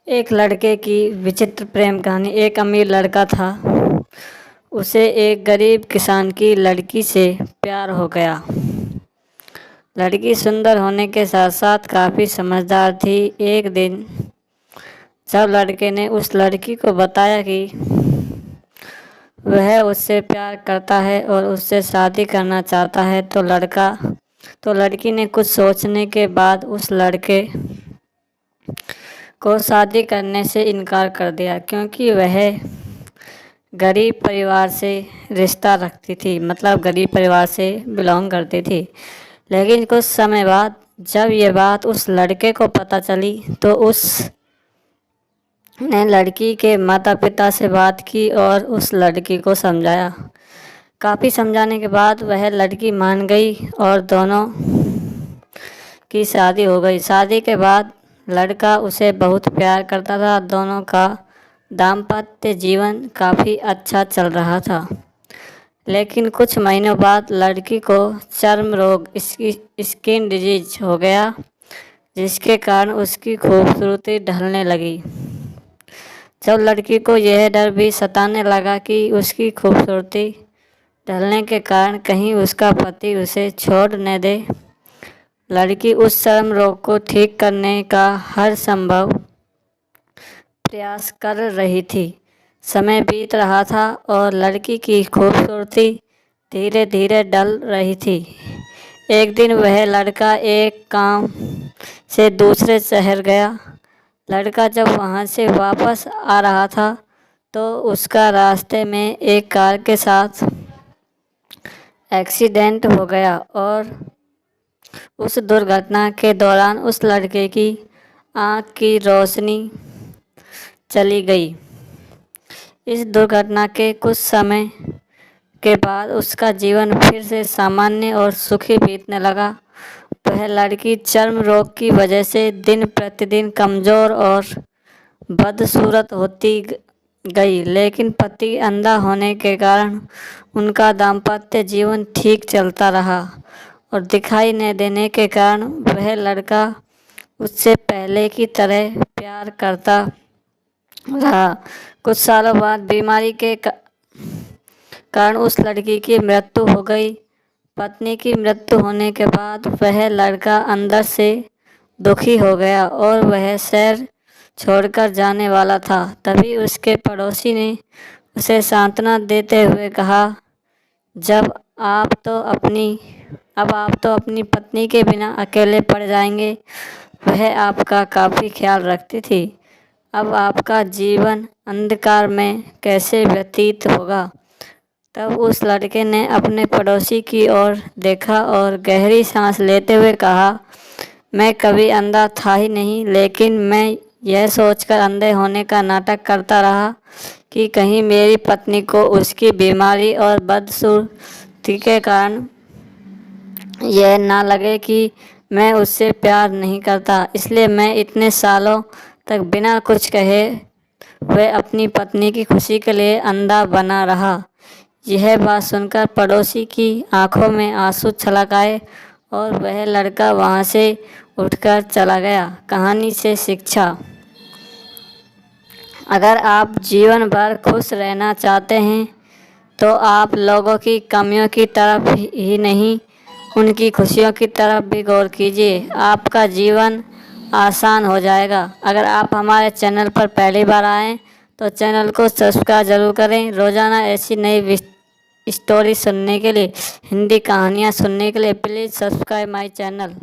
एक लड़के की विचित्र प्रेम कहानी। एक अमीर लड़का था, उसे एक गरीब किसान की लड़की से प्यार हो गया। लड़की सुंदर होने के साथ साथ काफ़ी समझदार थी। एक दिन जब लड़के ने उस लड़की को बताया कि वह उससे प्यार करता है और उससे शादी करना चाहता है, तो लड़की ने कुछ सोचने के बाद उस लड़के को शादी करने से इनकार कर दिया, क्योंकि वह गरीब परिवार से रिश्ता रखती थी, मतलब गरीब परिवार से बिलोंग करती थी। लेकिन कुछ समय बाद जब ये बात उस लड़के को पता चली, तो उसने लड़की के माता पिता से बात की और उस लड़की को समझाया। काफ़ी समझाने के बाद वह लड़की मान गई और दोनों की शादी हो गई। शादी के बाद लड़का उसे बहुत प्यार करता था। दोनों का दाम्पत्य जीवन काफ़ी अच्छा चल रहा था। लेकिन कुछ महीनों बाद लड़की को चर्म रोग, स्किन डिजीज हो गया, जिसके कारण उसकी खूबसूरती ढलने लगी। जब लड़की को यह डर भी सताने लगा कि उसकी खूबसूरती ढलने के कारण कहीं उसका पति उसे छोड़ न दे, लड़की उस चर्म रोग को ठीक करने का हर संभव प्रयास कर रही थी। समय बीत रहा था और लड़की की खूबसूरती धीरे धीरे ढल रही थी। एक दिन वह लड़का एक काम से दूसरे शहर गया। लड़का जब वहाँ से वापस आ रहा था, तो उसका रास्ते में एक कार के साथ एक्सीडेंट हो गया और उस दुर्घटना के दौरान उस लड़के की आँख की रोशनी चली गई। इस दुर्घटना के कुछ समय के बाद उसका जीवन फिर से सामान्य और सुखी बीतने लगा। वह लड़की चर्म रोग की वजह से दिन प्रतिदिन कमज़ोर और बदसूरत होती गई, लेकिन पति अंधा होने के कारण उनका दाम्पत्य जीवन ठीक चलता रहा और दिखाई न देने के कारण वह लड़का उससे पहले की तरह प्यार करता रहा। कुछ सालों बाद बीमारी के कारण उस लड़की की मृत्यु हो गई। पत्नी की मृत्यु होने के बाद वह लड़का अंदर से दुखी हो गया और वह शहर छोड़कर जाने वाला था। तभी उसके पड़ोसी ने उसे सांत्वना देते हुए कहा, अब आप तो अपनी पत्नी के बिना अकेले पड़ जाएंगे। वह आपका काफ़ी ख्याल रखती थी। अब आपका जीवन अंधकार में कैसे व्यतीत होगा। तब उस लड़के ने अपने पड़ोसी की ओर देखा और गहरी सांस लेते हुए कहा, मैं कभी अंधा था ही नहीं, लेकिन मैं यह सोचकर अंधे होने का नाटक करता रहा कि कहीं मेरी पत्नी को उसकी बीमारी और बदसूरती के कारण यह ना लगे कि मैं उससे प्यार नहीं करता। इसलिए मैं इतने सालों तक बिना कुछ कहे वह अपनी पत्नी की खुशी के लिए अंधा बना रहा। यह बात सुनकर पड़ोसी की आंखों में आंसू छलक आए और वह लड़का वहाँ से उठकर चला गया। कहानी से शिक्षा। अगर आप जीवन भर खुश रहना चाहते हैं, तो आप लोगों की कमियों की तरफ ही नहीं, उनकी खुशियों की तरफ भी गौर कीजिए। आपका जीवन आसान हो जाएगा। अगर आप हमारे चैनल पर पहली बार आएँ तो चैनल को सब्सक्राइब ज़रूर करें। रोज़ाना ऐसी नई स्टोरी सुनने के लिए, हिंदी कहानियाँ सुनने के लिए प्लीज़ सब्सक्राइब माय चैनल।